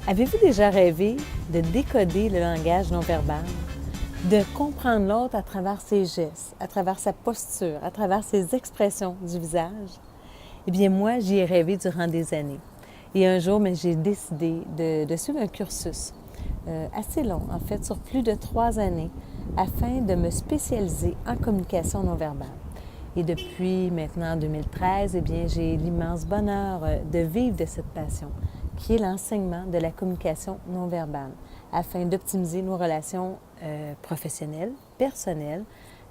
Avez-vous déjà rêvé de décoder le langage non verbal, de comprendre l'autre à travers ses gestes, à travers sa posture, à travers ses expressions du visage? Eh bien, moi, j'y ai rêvé durant des années. Et un jour, j'ai décidé de suivre un cursus assez long, en fait, sur plus de 3 années, afin de me spécialiser en communication non verbale. Et depuis maintenant 2013, eh bien, j'ai l'immense bonheur de vivre de cette passion, qui est l'enseignement de la communication non verbale, afin d'optimiser nos relations professionnelles, personnelles,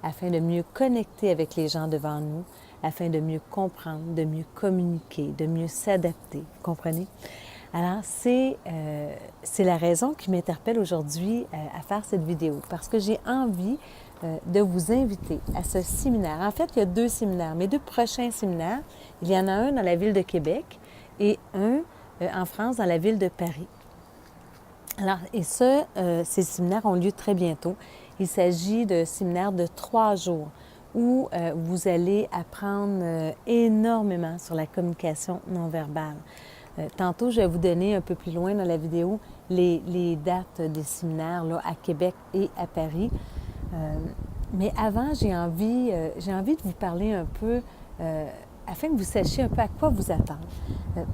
afin de mieux connecter avec les gens devant nous, afin de mieux comprendre, de mieux communiquer, de mieux s'adapter. Vous comprenez? Alors, c'est la raison qui m'interpelle aujourd'hui à faire cette vidéo, parce que j'ai envie de vous inviter à ce séminaire. En fait, il y a 2 séminaires. Mes 2 prochains séminaires, il y en a un dans la ville de Québec et un en France, dans la ville de Paris. Alors, et ces séminaires ont lieu très bientôt. Il s'agit de séminaires de 3 jours où vous allez apprendre énormément sur la communication non verbale. Tantôt, je vais vous donner un peu plus loin dans la vidéo les dates des séminaires là, à Québec et à Paris. Mais avant, j'ai envie de vous parler un peu, afin que vous sachiez un peu à quoi vous attendre.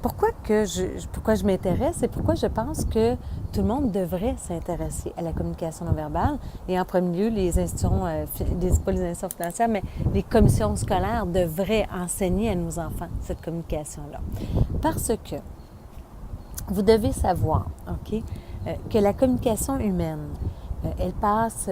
Pourquoi je m'intéresse et pourquoi je pense que tout le monde devrait s'intéresser à la communication non verbale. Et en premier lieu, les institutions, pas les institutions financières, mais les commissions scolaires devraient enseigner à nos enfants cette communication-là. Parce que vous devez savoir, OK, que la communication humaine, elle passe,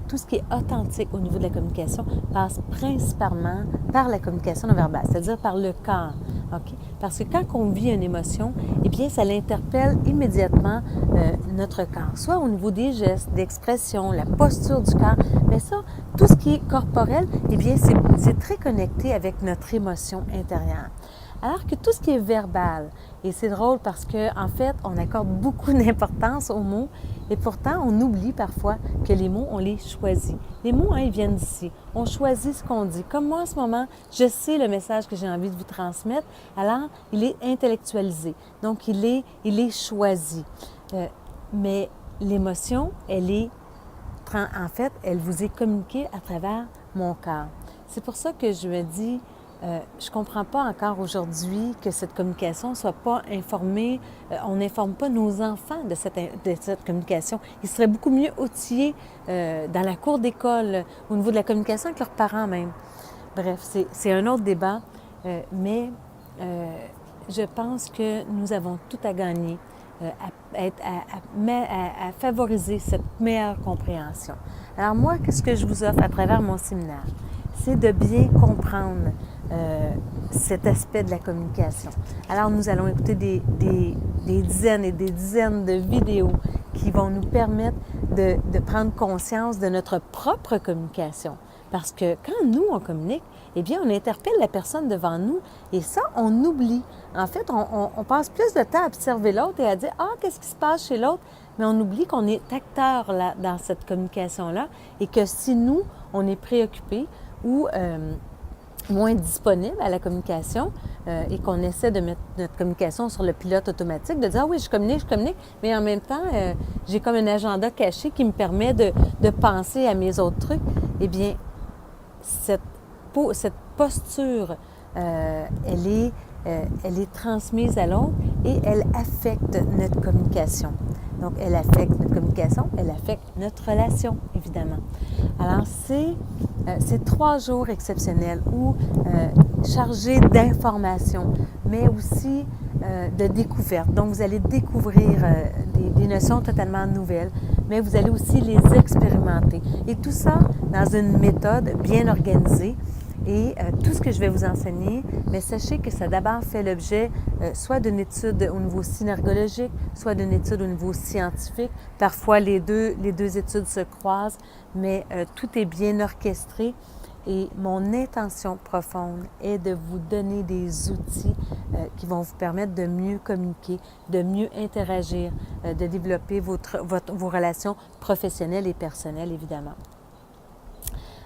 tout ce qui est authentique au niveau de la communication passe principalement par la communication non verbale, c'est-à-dire par le corps. Okay? Parce que quand on vit une émotion, eh bien, ça l'interpelle immédiatement notre corps, soit au niveau des gestes, d'expression, la posture du corps, mais ça, tout ce qui est corporel, eh bien, c'est très connecté avec notre émotion intérieure. Alors que tout ce qui est verbal, et c'est drôle parce qu'en fait, on accorde beaucoup d'importance aux mots et pourtant, on oublie parfois que les mots, on les choisit. Les mots, ils viennent d'ici. On choisit ce qu'on dit. Comme moi, en ce moment, je sais le message que j'ai envie de vous transmettre, alors il est intellectualisé. Donc, il est choisi. Mais l'émotion, en fait, elle vous est communiquée à travers mon corps. C'est pour ça que je me dis, je ne comprends pas encore aujourd'hui que cette communication ne soit pas informée. On n'informe pas nos enfants de cette communication. Ils seraient beaucoup mieux outillés dans la cour d'école, au niveau de la communication avec leurs parents même. Bref, c'est un autre débat, mais je pense que nous avons tout à gagner à favoriser cette meilleure compréhension. Alors moi, qu'est-ce que je vous offre à travers mon séminaire? C'est de bien comprendre cet aspect de la communication. Alors, nous allons écouter des dizaines et des dizaines de vidéos qui vont nous permettre de prendre conscience de notre propre communication. Parce que quand nous, on communique, eh bien, on interpelle la personne devant nous et ça, on oublie. En fait, on passe plus de temps à observer l'autre et à dire « Ah, qu'est-ce qui se passe chez l'autre? » Mais on oublie qu'on est acteur là, dans cette communication-là et que si nous, on est préoccupés ou moins disponible à la communication et qu'on essaie de mettre notre communication sur le pilote automatique, de dire « Ah oui, je communique », mais en même temps, j'ai comme un agenda caché qui me permet de penser à mes autres trucs. Eh bien, cette posture, elle est transmise à l'autre et elle affecte notre communication. Donc, elle affecte notre communication, elle affecte notre relation, évidemment. Alors, c'est 3 jours exceptionnels où chargés d'informations, mais aussi de découvertes. Donc, vous allez découvrir des notions totalement nouvelles, mais vous allez aussi les expérimenter. Et tout ça dans une méthode bien organisée. Et tout ce que je vais vous enseigner, mais sachez que ça d'abord fait l'objet soit d'une étude au niveau synergologique, soit d'une étude au niveau scientifique. Parfois, les deux études se croisent, mais tout est bien orchestré. Et mon intention profonde est de vous donner des outils qui vont vous permettre de mieux communiquer, de mieux interagir, de développer vos relations professionnelles et personnelles, évidemment.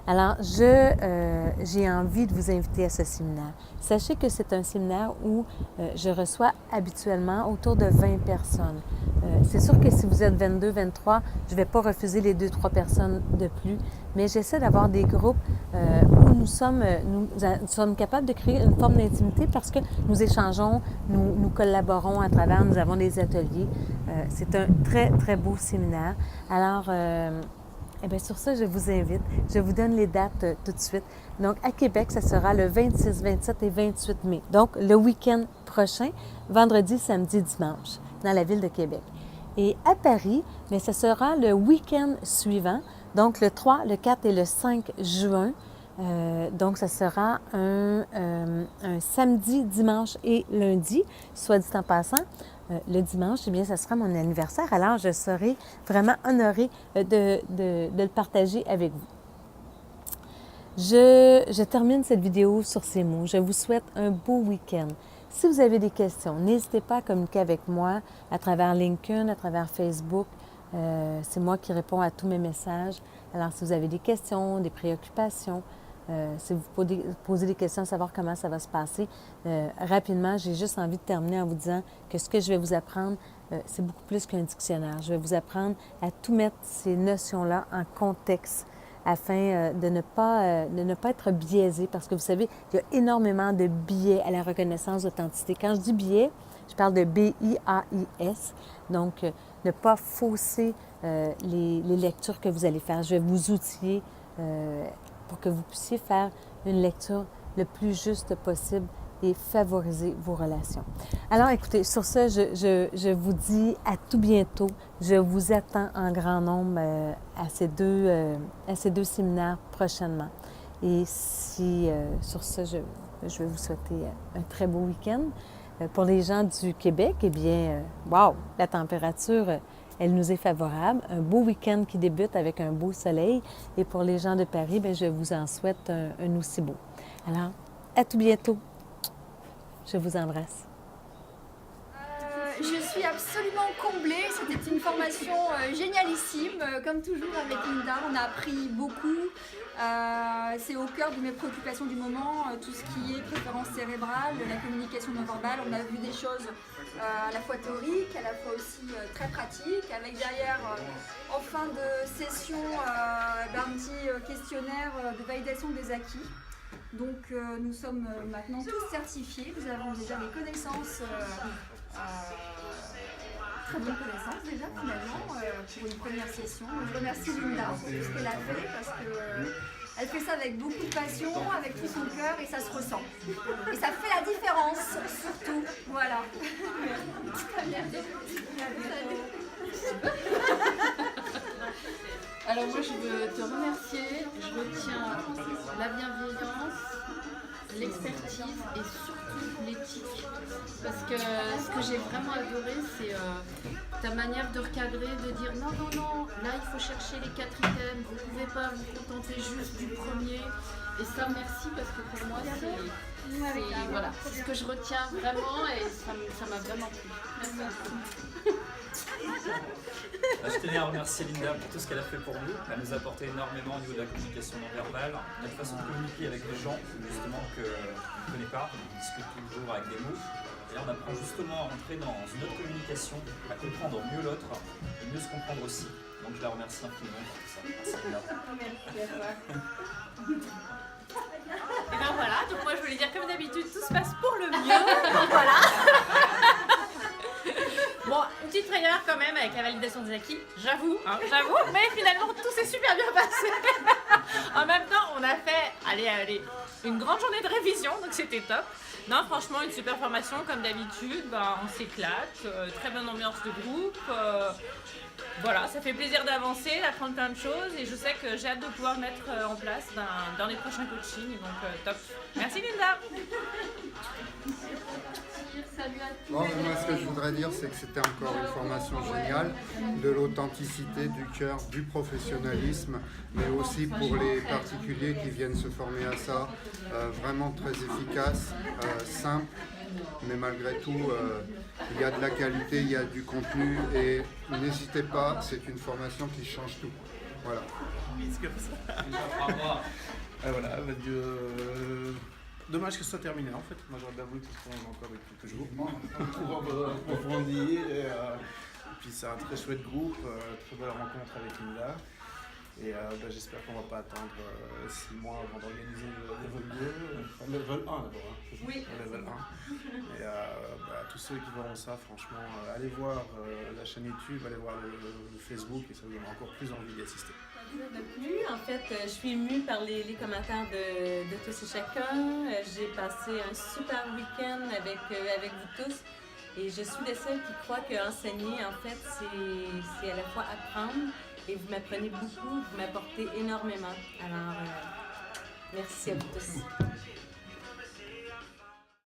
Alors, j'ai envie de vous inviter à ce séminaire. Sachez que c'est un séminaire où je reçois habituellement autour de 20 personnes. C'est sûr que si vous êtes 22, 23, je ne vais pas refuser les 2-3 personnes de plus, mais j'essaie d'avoir des groupes où nous sommes capables de créer une forme d'intimité parce que nous échangeons, nous collaborons à travers, nous avons des ateliers. C'est un très, très beau séminaire. Alors, eh bien, sur ça, je vous invite. Je vous donne les dates tout de suite. Donc, à Québec, ça sera le 26, 27 et 28 mai. Donc, le week-end prochain, vendredi, samedi, dimanche, dans la ville de Québec. Et à Paris, bien, ça sera le week-end suivant, donc le 3, le 4 et le 5 juin. Donc, ça sera un samedi, dimanche et lundi, soit dit en passant. Le dimanche, eh bien, ça sera mon anniversaire. Alors, je serai vraiment honorée de le partager avec vous. Je termine cette vidéo sur ces mots. Je vous souhaite un beau week-end. Si vous avez des questions, n'hésitez pas à communiquer avec moi à travers LinkedIn, à travers Facebook. C'est moi qui réponds à tous mes messages. Alors, si vous avez des questions, des préoccupations, si vous posez des questions à savoir comment ça va se passer, rapidement, j'ai juste envie de terminer en vous disant que ce que je vais vous apprendre, c'est beaucoup plus qu'un dictionnaire. Je vais vous apprendre à tout mettre ces notions-là en contexte afin de ne pas être biaisé parce que vous savez, il y a énormément de biais à la reconnaissance d'authenticité. Quand je dis biais, je parle de B-I-A-I-S, donc ne pas fausser les lectures que vous allez faire. Je vais vous outiller pour que vous puissiez faire une lecture le plus juste possible et favoriser vos relations. Alors, écoutez, sur ce, je vous dis à tout bientôt. Je vous attends en grand nombre à ces deux séminaires prochainement. Et sur ce, je vais vous souhaiter un très beau week-end. Pour les gens du Québec, eh bien, wow, la température, elle nous est favorable. Un beau week-end qui débute avec un beau soleil. Et pour les gens de Paris, bien, je vous en souhaite un aussi beau. Alors, à tout bientôt. Je vous embrasse. Je suis absolument comblée. C'était une formation génialissime. Comme toujours avec Linda, on a appris beaucoup. C'est au cœur de mes préoccupations du moment, tout ce qui est préférence cérébrale, la communication non verbale. On a vu des choses à la fois théoriques, à la fois aussi très pratiques, avec derrière, en fin de session, un petit questionnaire de validation des acquis. Donc nous sommes maintenant tous certifiés, nous avons déjà des connaissances, très bonnes connaissances déjà finalement pour une première session. Donc, je remercie Linda pour tout ce qu'elle a fait parce qu'elle fait ça avec beaucoup de passion, avec tout son cœur et ça se ressent. Et ça fait la différence surtout, voilà. Alors moi je veux te remercier, je retiens la bienveillance, l'expertise et surtout l'éthique. Parce que ce que j'ai vraiment adoré c'est ta manière de recadrer, de dire non, là il faut chercher les 4 items, vous ne pouvez pas vous contenter juste du premier. Et ça merci parce que pour moi c'est ce que je retiens vraiment et ça m'a vraiment plu. Merci. Je tenais à remercier Linda pour tout ce qu'elle a fait pour nous. Elle nous a apporté énormément au niveau de la communication non verbale, notre façon de communiquer avec les gens, justement, qu'on ne connaît pas, on discute toujours avec des mots. Et là, on apprend justement à rentrer dans une autre communication, à comprendre mieux l'autre et mieux se comprendre aussi. Donc je la remercie infiniment pour tout ça. Merci Linda. Et ben voilà, donc moi je voulais dire comme d'habitude, tout se passe pour le mieux. Donc voilà. Bon, une petite frayeur quand même avec la validation des acquis, j'avoue, mais finalement tout s'est super bien passé. En même temps, on a fait, allez, une grande journée de révision, donc c'était top. Non, franchement, une super formation comme d'habitude, on s'éclate, très bonne ambiance de groupe. Voilà, ça fait plaisir d'avancer, d'apprendre plein de choses et je sais que j'ai hâte de pouvoir mettre en place dans les prochains coachings, donc top. Merci Linda. Salut à tous. Bon, moi, ce que je voudrais dire, c'est que c'était encore une formation géniale, de l'authenticité, du cœur, du professionnalisme, mais aussi pour les particuliers qui viennent se former à ça, vraiment très efficace, simple, mais malgré tout, il y a de la qualité, il y a du contenu et n'hésitez pas, c'est une formation qui change tout. Voilà. C'est comme ça. Et voilà, dommage que ce soit terminé en fait. Moi j'aurais bien voulu que ce soit encore avec quelques jours pour approfondir. Et puis c'est un très chouette groupe, très belle rencontre avec Linda. Et j'espère qu'on ne va pas attendre 6 mois avant d'organiser le level 2, level 1 d'abord, hein, c'est ça? Oui. Le level 1. Et tous ceux qui verront ça, franchement, allez voir la chaîne YouTube, allez voir le Facebook et ça vous donnera encore plus envie d'y assister. De plus, en fait, je suis émue par les commentaires de tous et chacun. J'ai passé un super week-end avec vous tous. Et je suis de celles qui croient qu'enseigner, en fait, c'est à la fois apprendre et vous m'apprenez beaucoup, vous m'apportez énormément. Alors, merci à vous tous.